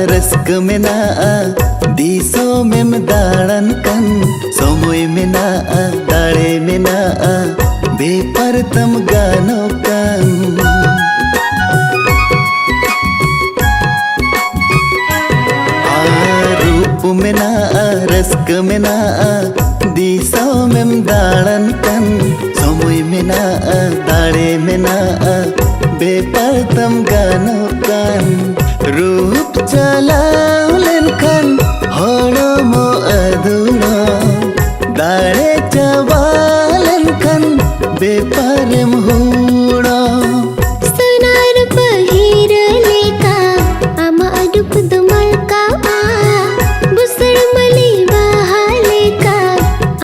rusk मेनाआ दिसोमेम दाड़ान कान समय मेनाआ दाड़े मेनाआ बेपारताम गानोग कान रूप मेनाआ rusk मेनाआ दिसोमेम दाड़ान कान समय मेनाआ दाड़े मेनाआ बेपारताम गानोग कान रूप चलाव लेनखान हड़मो अधूरा दाड़े चाबा लेनखान बेपारेम हुआ